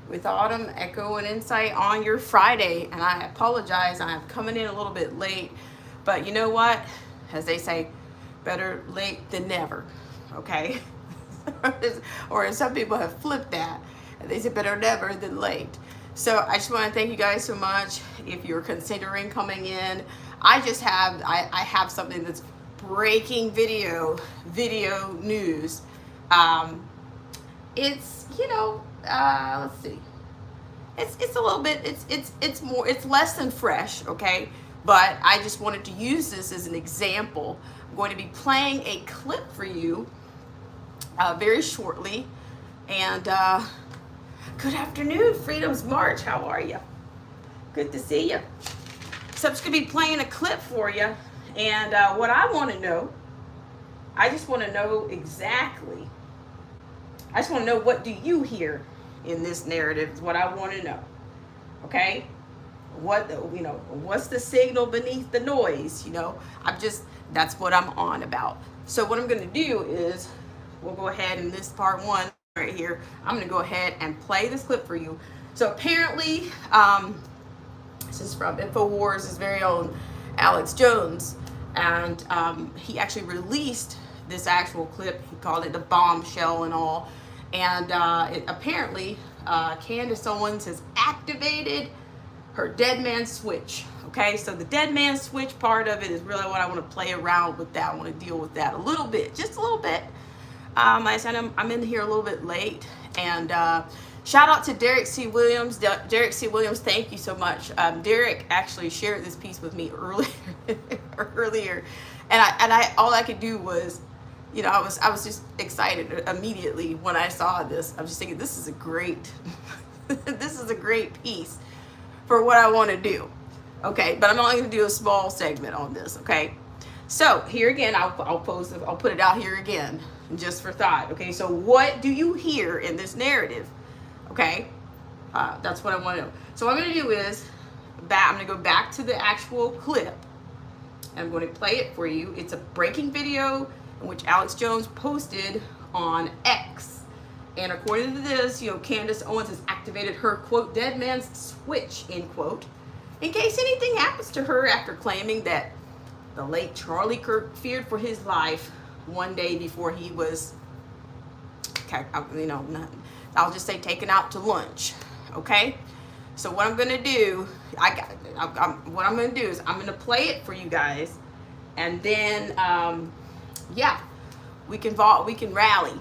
with Autumn, Echo, and Insight on your Friday. And I apologize, I'm coming in a little bit late. But you know what? As they say, better late than never. Okay? Or some people have flipped that. And they say better never than late. So I just want to thank you guys so much. If you're considering coming in, I have something that's breaking video news. Um, it's let's see, it's a little bit, it's more, it's less than fresh, okay, but I just wanted to use this as an example. I'm going to be playing a clip for you very shortly. And good afternoon, Freedom's March, how are you? Good to see you. So I'm just going to be playing a clip for you. And what I want to know, I just want to know exactly, I just want to know, what do you hear in this narrative is what I want to know. Okay? What's the signal beneath the noise? That's what I'm on about. So what I'm going to do is, we'll go ahead in this part one right here. I'm going to go ahead and play this clip for you. So apparently, this is from InfoWars' very own Alex Jones, and he actually released this actual clip. He called it the bombshell and all. And apparently, Candace Owens has activated her dead man switch. Okay, so the dead man switch part of it is really what I want to play around with that. I want to deal with that a little bit, just a little bit. I said I'm in here a little bit late. And shout out to Derek C. Williams. Derek C. Williams, thank you so much. Derek actually shared this piece with me earlier. And I all I could do was, I was just excited immediately when I saw this. I was just thinking, this is a great this is a great piece for what I want to do. Okay, but I'm only going to do a small segment on this. Okay, so here again, I'll put it out here again, just for thought. Okay, so what do you hear in this narrative? Okay, that's what I want to know. So what I'm going to do is, I'm going to go back to the actual clip. I'm going to play it for you. It's a breaking video in which Alex Jones posted on X. And according to this, Candace Owens has activated her, quote, dead man's switch, end quote, in case anything happens to her after claiming that the late Charlie Kirk feared for his life one day before he was, I'll just say taken out to lunch. Okay? So what I'm going to do, what I'm going to do is I'm going to play it for you guys. And then, we can rally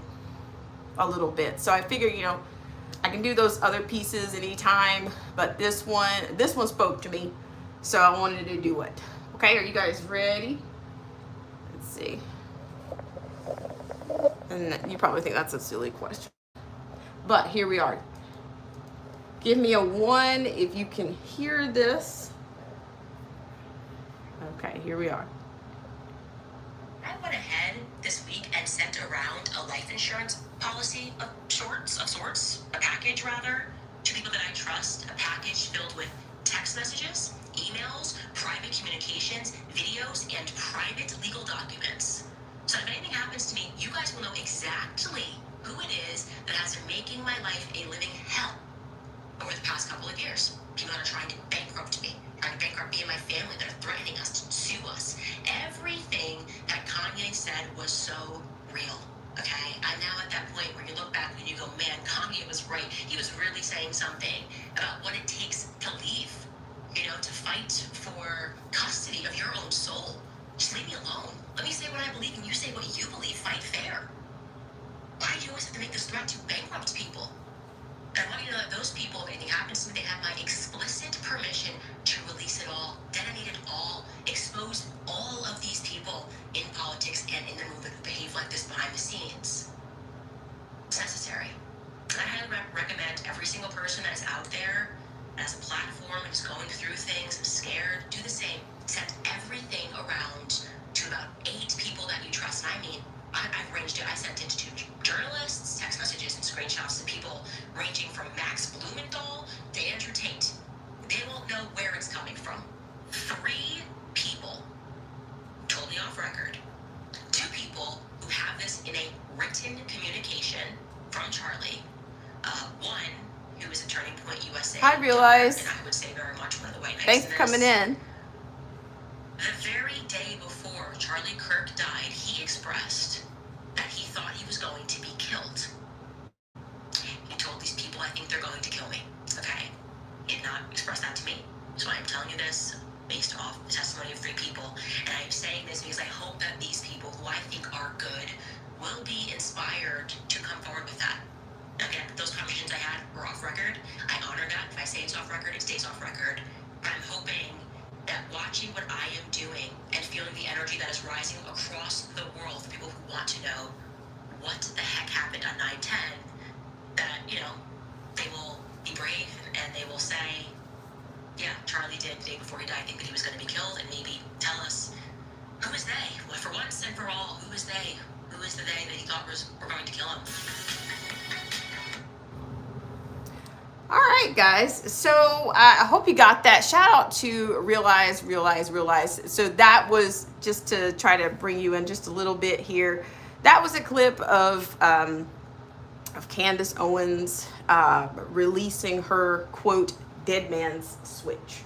a little bit. So I figure, I can do those other pieces anytime, but this one spoke to me, so I wanted to do it. Okay, are you guys ready? Let's see. And you probably think that's a silly question, but here we are. Give me a 1 if you can hear this. Okay, here we are. I went ahead this week and sent around a life insurance policy of sorts, a package rather, to people that I trust, a package filled with text messages, emails, private communications, videos, and private legal documents. So if anything happens to me, you guys will know exactly who it is that has been making my life a living hell over the past couple of years. People that are trying to bankrupt me, trying to bankrupt me and my family, that are threatening us to sue us. Everything that Kanye said was so real. Okay, I'm now at that point where you look back and you go, man, Kanye was right. He was really saying something about what it takes to leave, to fight for custody of your own soul. Just leave me alone. Let me say what I believe and you say what you believe. Fight fair. Why do you always have to make this threat to bankrupt people? And I want you to know that those people, if anything happens to me, they have my explicit permission to release it all, detonate it all, expose all of these people in politics and in the movement who behave like this behind the scenes. It's necessary. And I highly recommend every single person that is out there, as a platform, and is going through things, scared, do the same. Send everything around to about 8 people that you trust. And I mean, I've ranged it. I sent it to journalists, text messages, and screenshots to people ranging from Max Blumenthal to Andrew Tate. They won't know where it's coming from. 3 people, totally off record. 2 people who have this in a Turning Point USA. I realize. And I would say very much one of the white knights. Thanks for coming in. The very day before Charlie Kirk died, he expressed that he thought he was going to be killed. He told these people, I think they're going to kill me. Okay? He did not express that to me. So I am telling you this based off the testimony of 3 people. And I am saying this because I hope that these people who I think are good will be inspired to come forward with that. Again, those conversations I had were off record. I honor that. If I say it's off record, it stays off record. But I'm hoping that watching what I am doing and feeling the energy that is rising across the world for people who want to know what the heck happened on 9/10, that, you know, they will be brave and they will say, yeah, Charlie did the day before he died think that he was going to be killed, and maybe tell us, who is they? Well, for once and for all, who is they? Who is the they that he thought were going to kill him? All right, guys. So I hope you got that. Shout out to Realize. So that was just to try to bring you in just a little bit here. That was a clip of Candace Owens releasing her quote "DEADMAN's switch."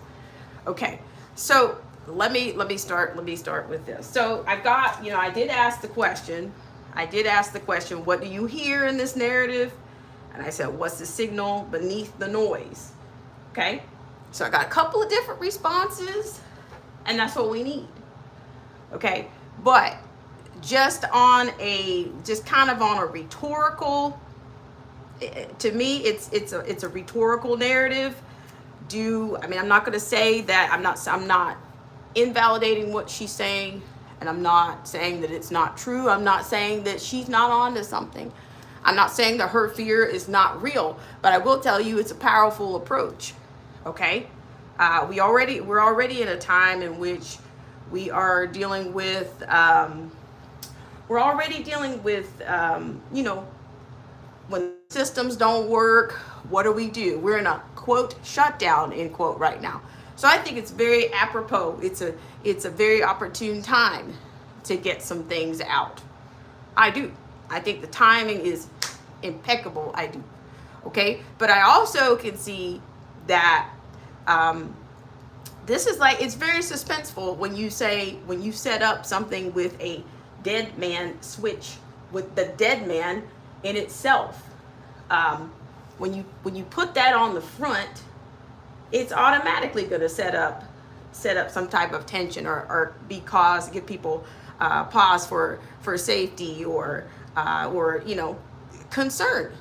Okay, so let me start with this. So I've got, you know, I did ask the question. What do you hear in this narrative? And I said, what's the signal beneath the noise? Okay, so I got a couple of different responses, and that's what we need. Okay, but just kind of on a rhetorical, to me, it's a rhetorical narrative. I'm not going to say that I'm not invalidating what she's saying, and I'm not saying that it's not true. I'm not saying that she's not onto something. I'm not saying that her fear is not real, but I will tell you it's a powerful approach. Okay, we're already in a time in which we are dealing with. You know, when systems don't work, what do? We're in a quote shutdown end quote right now. So I think it's very apropos. It's a very opportune time to get some things out. I do. I think the timing is impeccable. I do. Okay. But I also can see that this is like, it's very suspenseful when you set up something with a dead man switch, with the dead man in itself. When you put that on the front, it's automatically going to set up some type of tension or give people pause for safety or you know, concern.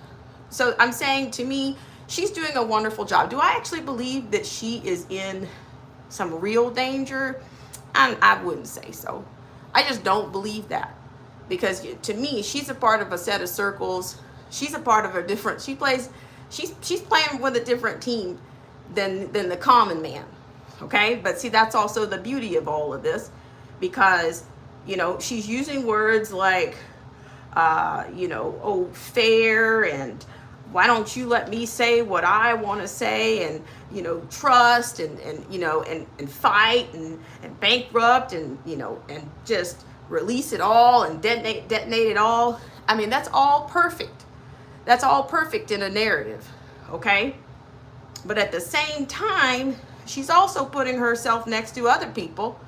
So I'm saying, to me, she's doing a wonderful job. Do I actually believe that she is in some real danger? I wouldn't say so. I just don't believe that, because to me, she's a part of a set of circles. She's a part of a different. She's playing with a different team than the common man. Okay, but see, that's also the beauty of all of this, because, you know, she's using words like, you know, oh, fair, and why don't you let me say what I want to say, and, you know, trust, and you know, and fight, and bankrupt, and, you know, and just release it all and detonate it all. I mean, that's all perfect. That's all perfect in a narrative, okay? But at the same time, she's also putting herself next to other people.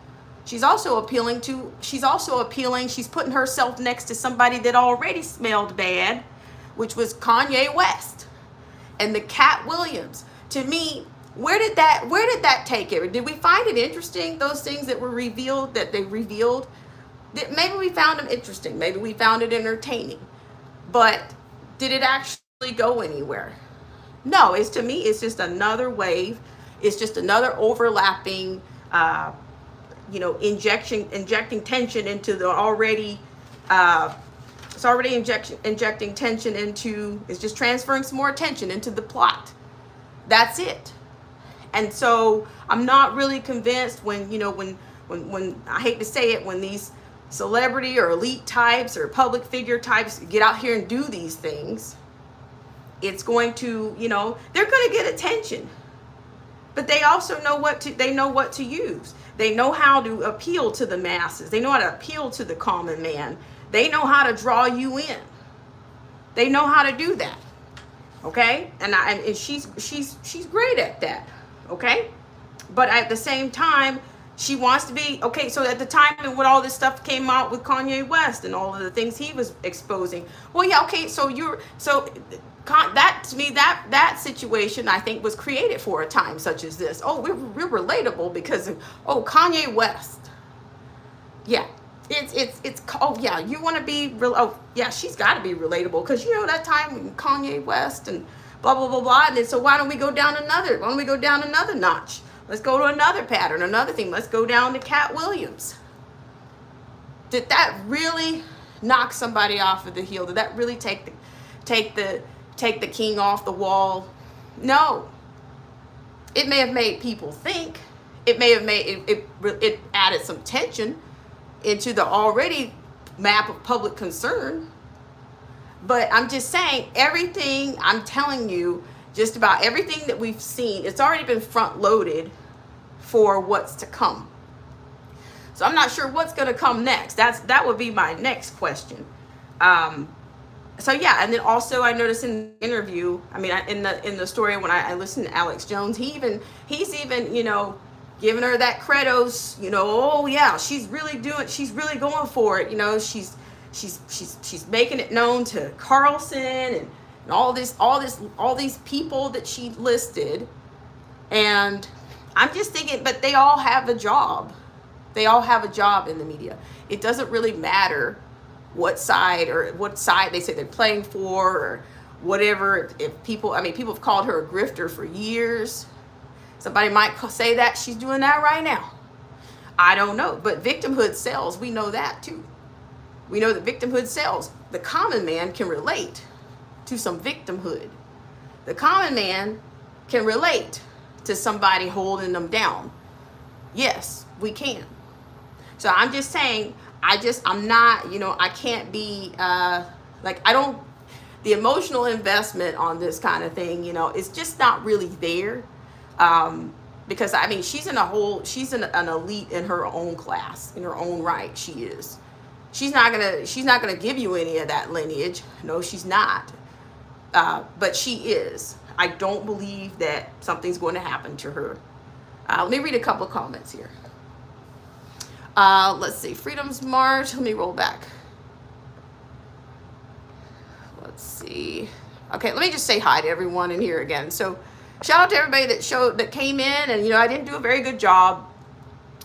She's putting herself next to somebody that already smelled bad, which was Kanye West and the Cat Williams. To me, where did that take it? Did we find it interesting, those things that were revealed, that they revealed? Maybe we found them interesting. Maybe we found it entertaining. But did it actually go anywhere? No, to me, it's just another wave. It's just another overlapping, you know, injecting tension into the already, it's already injecting tension into, it's just transferring some more tension into the plot. That's it. And so I'm not really convinced when, you know, when I hate to say it, when these celebrity or elite types or public figure types get out here and do these things, it's going to, you know, they're going to get attention. But they also know what to use. They know how to appeal to the masses. They know how to appeal to the common man. They know how to draw you in. They know how to do that. okay? And she's great at that, okay? But at the same time, she wants to be okay. So at the time when all this stuff came out with Kanye West and all of the things he was exposing, well, yeah, okay. That to me, that situation I think was created for a time such as this. Oh, we're relatable because of, oh, Kanye West. Yeah, it's oh yeah, you want to be real. Oh yeah, she's got to be relatable because you know that time when Kanye West and blah blah blah blah. And then so why don't we go down another notch? Let's go to another pattern, another thing. Let's go down to Cat Williams. Did that really knock somebody off of the heel? Did that really take the king off the wall? No. It may have made people think. It may have made it added some tension into the already map of public concern. But I'm just saying, everything I'm telling you, just about everything that we've seen, it's already been front loaded for what's to come. So I'm not sure what's going to come next. That would be my next question. So yeah, and then also I noticed in the interview, I mean, in the story when I listened to Alex Jones, he's even you know, giving her that credos, you know, oh yeah, she's really going for it, you know, she's making it known to Carlson and all these people that she listed. And I'm just thinking, but they all have a job. They all have a job in the media. It doesn't really matter what side they say they're playing for or whatever. If people have called her a grifter for years. Somebody might say that she's doing that right now. I don't know, but victimhood sells. We know that too. We know that victimhood sells. The common man can relate to some victimhood. The common man can relate to somebody holding them down. Yes, we can. So I'm just saying, I'm not, you know, I can't be, the emotional investment on this kind of thing, you know, it's just not really there. Because I mean, she's an elite in her own class, in her own right. She is. She's not gonna give you any of that lineage. No, she's not. But she is. I don't believe that something's going to happen to her. Let me read a couple of comments here. Let's see. Freedom's March. Let me roll back. Let's see. Okay, let me just say hi to everyone in here again. So shout out to everybody that came in, and you know, I didn't do a very good job.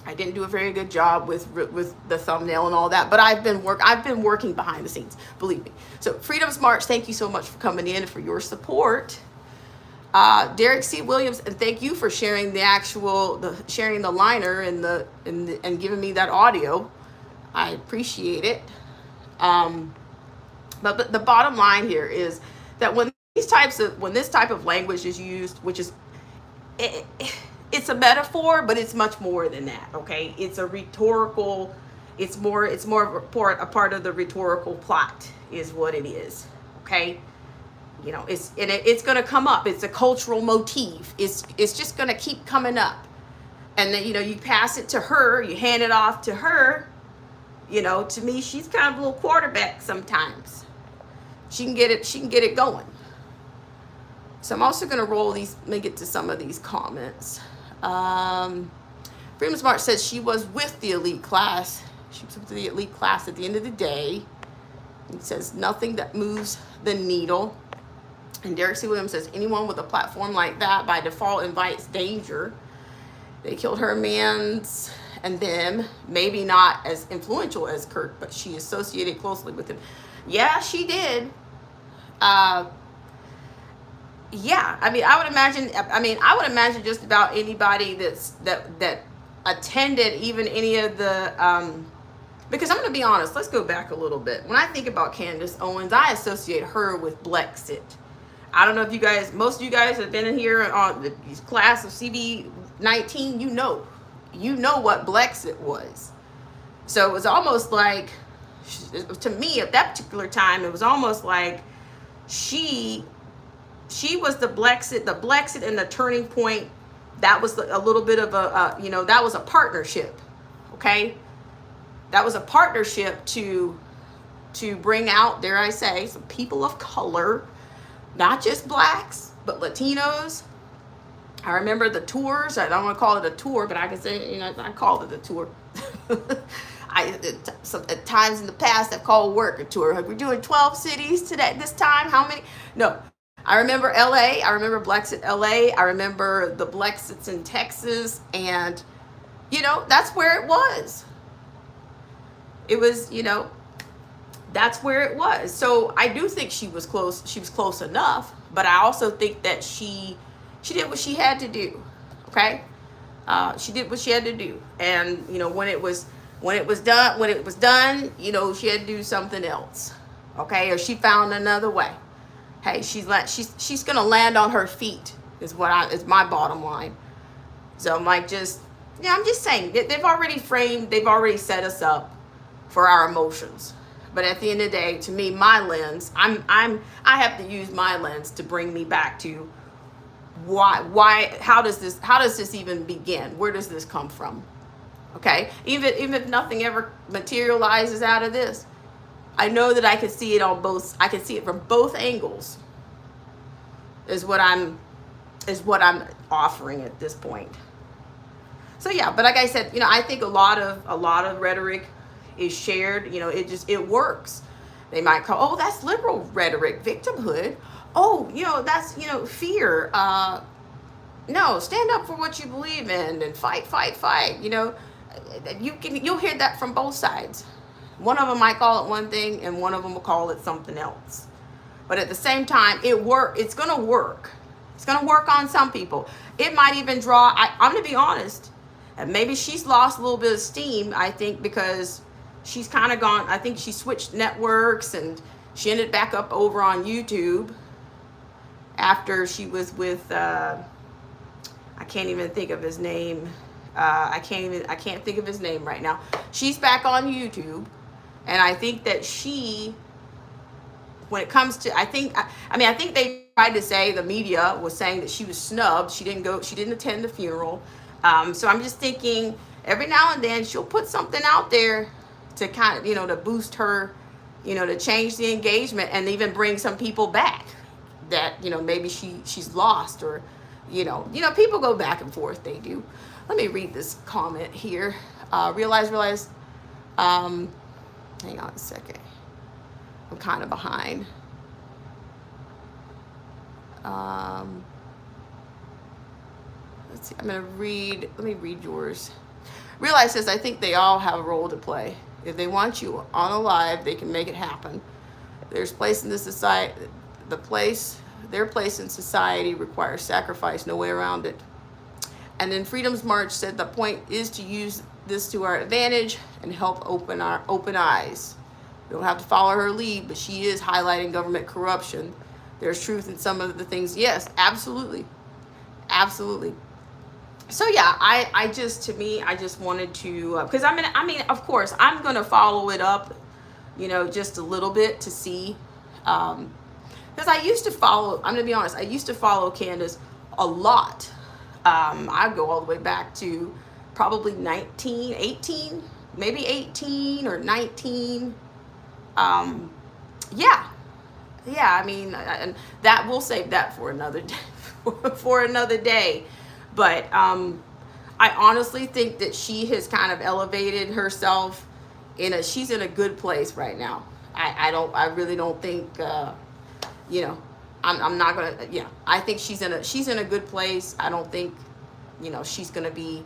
With the thumbnail and all that, but I've been working behind the scenes, believe me. So Freedom's March, thank you so much for coming in, for your support. Derek C. Williams, and thank you for sharing sharing the liner and giving me that audio. I appreciate it. But the bottom line here is that when this type of language is used, which is it's a metaphor, but it's much more than that. Okay, it's a rhetorical. It's more a part of the rhetorical plot is what it is. Okay. You know, it's going to come up. It's a cultural motif. It's just going to keep coming up. And then, you know, you pass it to her, you hand it off to her. You know, to me, she's kind of a little quarterback sometimes. She can get it going. So I'm also going to let me get to some of these comments. Freedom Smart says she was with the elite class. She was with the elite class at the end of the day. It says nothing that moves the needle. And Derek C. Williams says anyone with a platform like that by default invites danger. They killed her mans and them. Maybe not as influential as Kirk, but she associated closely with him. Yeah, she did. Yeah, I would imagine just about anybody that attended even any of the because I'm going to be honest, let's go back a little bit. When I think about Candace Owens, I associate her with Blexit. I don't know if you guys, most of you guys have been in here on the class of CV19, you know what Blexit was. So it was almost like, to me at that particular time, it was almost like she was the Blexit and the turning point. That was a little bit of that was a partnership. Okay. That was a partnership to bring out, dare I say, some people of color not just blacks, but Latinos. I remember the tours. I don't want to call it a tour, but I can say, I called it a tour. At times in the past, I've called work a tour. Like, we're doing 12 cities today, this time. How many? No. I remember LA. I remember Blexit LA. I remember the Blexits in Texas. And, that's where it was. It was, that's where it was. So I do think she was close. She was close enough. But I also think that she did what she had to do. Okay? She did what she had to do. And, when it was done, she had to do something else. Okay? Or she found another way. Hey, she's gonna land on her feet is my bottom line. So I'm like, I'm just saying they've already set us up for our emotions. But at the end of the day, to me, my lens, I have to use my lens to bring me back to why how does this even begin? Where does this come from? Okay, even if nothing ever materializes out of this, I know that I can see it I can see it from both angles. Is what I'm offering at this point. So yeah, but like I said, I think a lot of rhetoric is shared. It works. They might call, oh, that's liberal rhetoric, victimhood. Oh, that's fear. No, stand up for what you believe in and fight. You'll hear that from both sides. One of them might call it one thing, and one of them will call it something else. But at the same time, it's going to work. It's going to work on some people. It might even draw, I'm going to be honest, and maybe she's lost a little bit of steam, I think, because she's kind of gone, I think she switched networks, and she ended back up over on YouTube after she was with, I can't even think of his name. I can't think of his name right now. She's back on YouTube. And I think that when it comes to, I think they tried to say, the media was saying that she was snubbed. She didn't attend the funeral. So I'm just thinking every now and then she'll put something out there to kind of, to boost her, to change the engagement and even bring some people back that, maybe she's lost or, people go back and forth. They do. Let me read this comment here. Realize, hang on a second. I'm kind of behind. Let's see. Let me read yours. Realize says, I think they all have a role to play. If they want you on alive, they can make it happen. There's place in this society. Their place in society requires sacrifice. No way around it. And then Freedom's March said the point is to use this to our advantage and help open eyes. We don't have to follow her lead, but she is highlighting government corruption. There's truth in some of the things. Yes, absolutely. So yeah, I just wanted to, because I mean, of course, I'm going to follow it up, just a little bit to see, because I used to follow, I'm going to be honest, I used to follow Candace a lot. I'd go all the way back to probably 18, maybe 18 or 19. Yeah. I mean, and that we'll save that for another day, But I honestly think that she has kind of elevated herself she's in a good place right now. I really don't think, I'm not gonna, I think she's in a good place. I don't think, she's gonna be,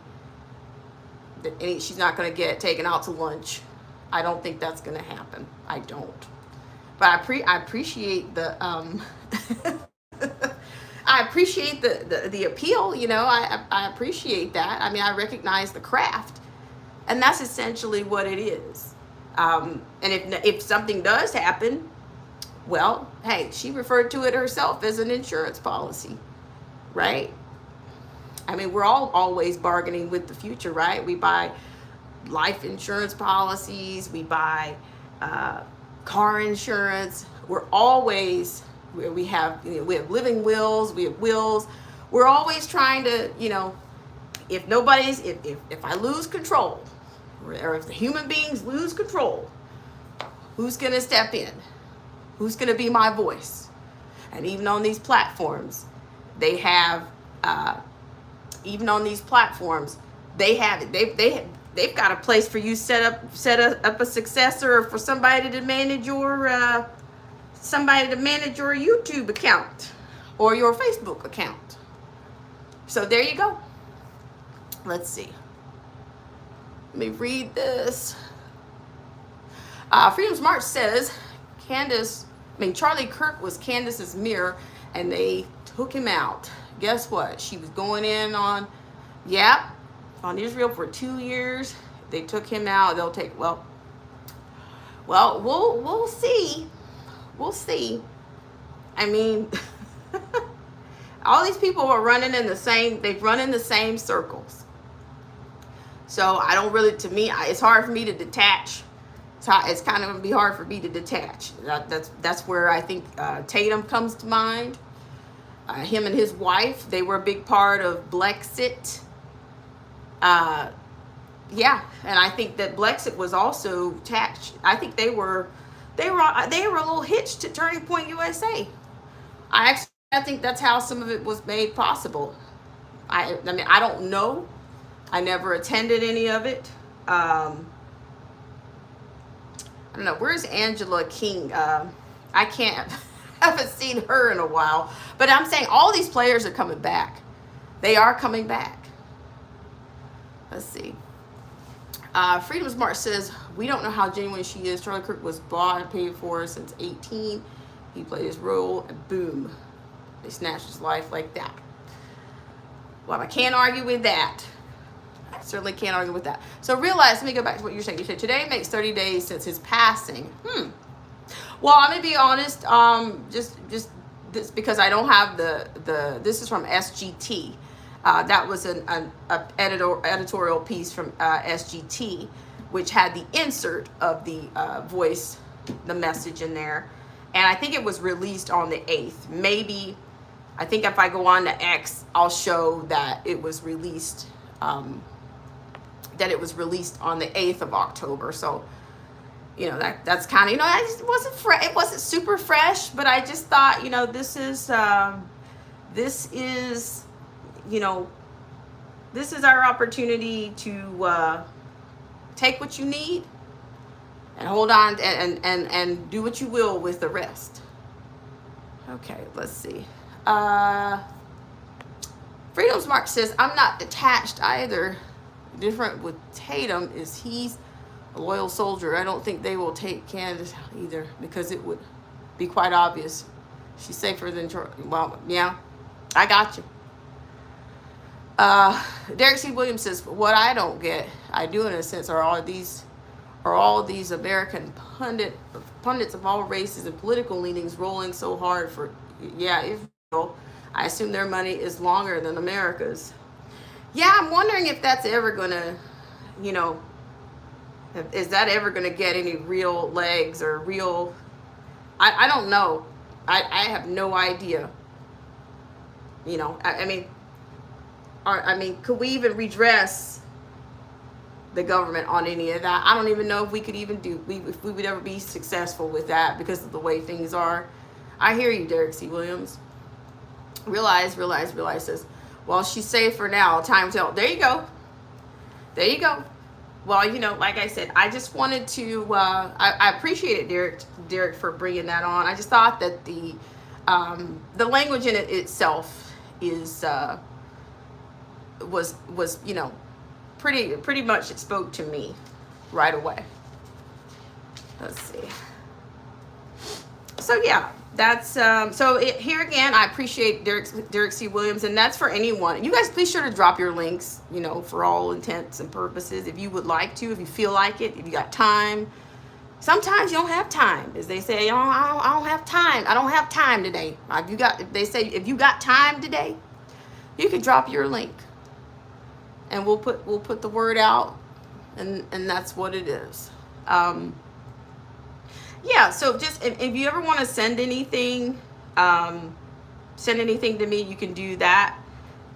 she's not gonna get taken out to lunch. I don't think that's gonna happen. I don't. But I appreciate the I appreciate the appeal. I appreciate that. I mean, I recognize the craft, and that's essentially what it is. And if something does happen, well, hey, she referred to it herself as an insurance policy, right? I mean, we're all always bargaining with the future, right? We buy life insurance policies, we buy car insurance. We're always, we have living wills, we have wills. We're always trying to, if I lose control, or if the human beings lose control, who's going to step in? Who's going to be my voice? And even on these platforms, they have, even on these platforms, they have it. They've got a place for you set up a successor for somebody to manage your YouTube account or your Facebook account. So there you go. Let's see. Let me read this. Freedom's March says Charlie Kirk was Candace's mirror, and they took him out. Guess what? She was going in on Israel for 2 years. They took him out. They'll take we'll see. We'll see. I mean, all these people are running in the same. They've run in the same circles. So I don't really. To me, it's hard for me to detach. It's kind of going to be hard for me to detach. That's where I think Tatum comes to mind. Him and his wife, they were a big part of Blexit. Yeah, and I think that Blexit was also taxed. I think they were a little hitched to Turning Point USA. I think that's how some of it was made possible. I mean, I don't know. I never attended any of it. I don't know. Where's Angela King? I haven't seen her in a while. But I'm saying all these players are coming back. They are coming back. Let's see. Freedom's March says, we don't know how genuine she is. Charlie Kirk was bought and paid for since 18. He played his role, and boom, they snatched his life like that. Well, I can't argue with that. I certainly can't argue with that. So realize, let me go back to what you're saying. You said today makes 30 days since his passing. Well, I'm gonna be honest. Just this because I don't have the. This is from SGT. That was an editorial piece from SGT, which had the insert of the voice, the message in there, and I think it was released on the 8th. Maybe, I think if I go on to X, I'll show that it was released. That it was released on the 8th of October. So, that's kind of, it wasn't super fresh, but I just thought, this is our opportunity to take what you need and hold on and do what you will with the rest. Okay, let's see. Freedom's Mark says, I'm not attached either. Different with Tatum is he's a loyal soldier. I don't think they will take Candace either because it would be quite obvious. She's safer than Charlie. Well, yeah, I got you. Derek C. Williams says, what I don't get, I do in a sense, are all these American pundits of all races and political leanings rolling so hard for, Israel. I assume their money is longer than America's. Yeah, I'm wondering if that's ever gonna, is that ever gonna get any real legs or real, I don't know. I have no idea. I mean, could we even redress the government on any of that? I don't even know if we could even if we would ever be successful with that because of the way things are. I hear you, Derek C. Williams. Realize says, well, she's safe for now. Time will tell. There you go. Well, like I said, I just wanted to, I appreciate it, Derek, for bringing that on. I just thought that the language in it itself is, was pretty much, it spoke to me right away. Let's see. So yeah, that's here again. I appreciate Derek C. Williams, and that's for anyone. You guys, please sure to drop your links. For all intents and purposes, if you would like to, if you feel like it, if you got time. Sometimes you don't have time, as they say. I don't have time. I don't have time today. If you got time today, you can drop your link, and we'll put the word out, and that's what it is. Yeah, so just if you ever want to send anything to me, you can do that.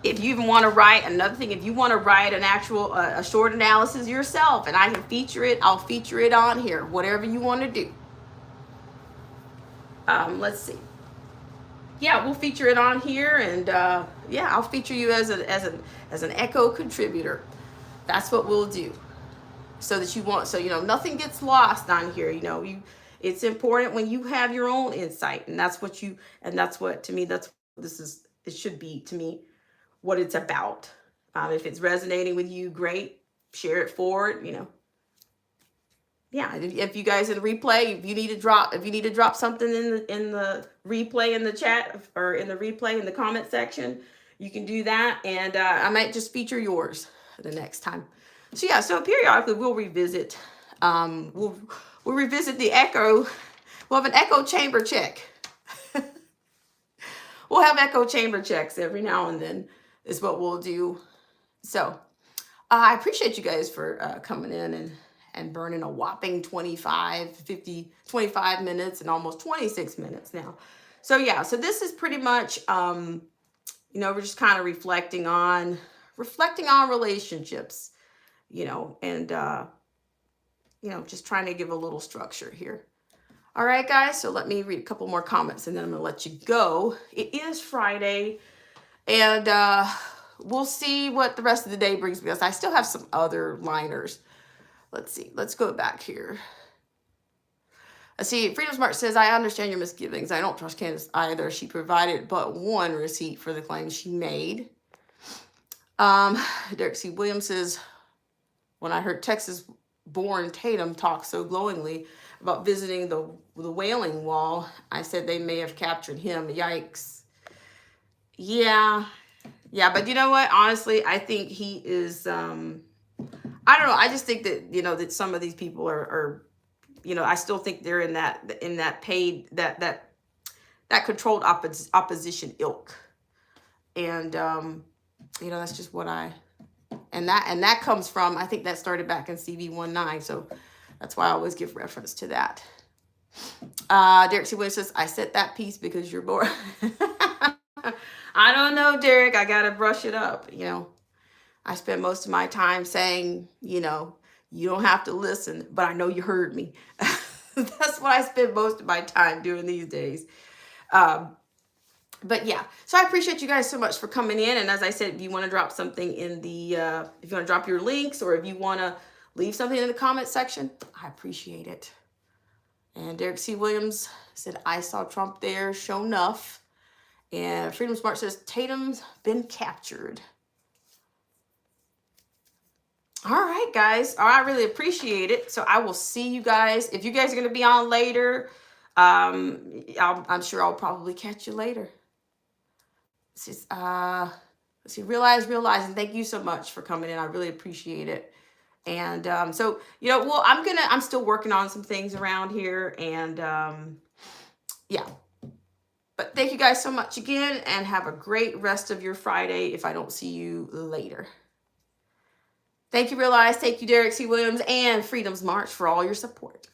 If you even want to write, another thing, if you want to write an actual a short analysis yourself and I can feature it, I'll feature it on here, whatever you want to do. Let's see. yeah, we'll feature it on here, and yeah, I'll feature you as an Echo contributor. That's what we'll do, so that you want, so you know nothing gets lost on here. You know, it's important when you have your own insight, and that's what you, and that's what, to me, that's what this is. It should be, to me, what it's about. If it's resonating with you, great. Share it forward. You know, yeah. If you guys in the replay, if you need to drop something in the replay in the chat, or in the replay in the comment section, you can do that, and I might just feature yours the next time. So yeah, so periodically we'll revisit. We'll revisit the echo. We'll have an echo chamber check. We'll have echo chamber checks every now and then, is what we'll do. So I appreciate you guys for coming in and burning a whopping 25 minutes and almost 26 minutes now. So yeah, so this is pretty much, you know, we're just kind of reflecting on relationships, you know, and, you know, just trying to give a little structure here. All right, guys, so let me read a couple more comments and then I'm going to let you go. It is Friday, and we'll see what the rest of the day brings me. I still have some other liners. Let's see. Let's go back here. I see. Freedom Smart says, I understand your misgivings. I don't trust Candace either. She provided but one receipt for the claims she made. Derek C. Williams says, when I heard Texas-born Tatum talk so glowingly about visiting the Wailing Wall, I said they may have captured him. Yikes. Yeah. Yeah, but you know what? Honestly, I think he is, I don't know. I just think that, you know, that some of these people are, you know, I still think they're in that paid, that controlled opposition ilk. And, you know, that's just what and that comes from, I think that started back in CV19. So that's why I always give reference to that. Derek C. Williams says, I said that piece because you're bored. I don't know, Derek. I got to brush it up. You know, I spent most of my time saying, you know, you don't have to listen, but I know you heard me. That's what I spend most of my time doing these days. But yeah, so I appreciate you guys so much for coming in. And as I said, if you want to drop something in the, if you want to drop your links, or if you want to leave something in the comment section, I appreciate it. And Derek C. Williams said, I saw Trump there, sure enough. And Freedom Smart says, Tatum's been captured. All right, guys. I really appreciate it. So I will see you guys. If you guys are going to be on later, I'm sure I'll probably catch you later. Let's see, realize, and thank you so much for coming in. I really appreciate it. And so, you know, well, I'm still working on some things around here, and yeah. But thank you guys so much again, and have a great rest of your Friday if I don't see you later. Thank you, Realize. Thank you, Derek C. Williams and Freedom's March, for all your support.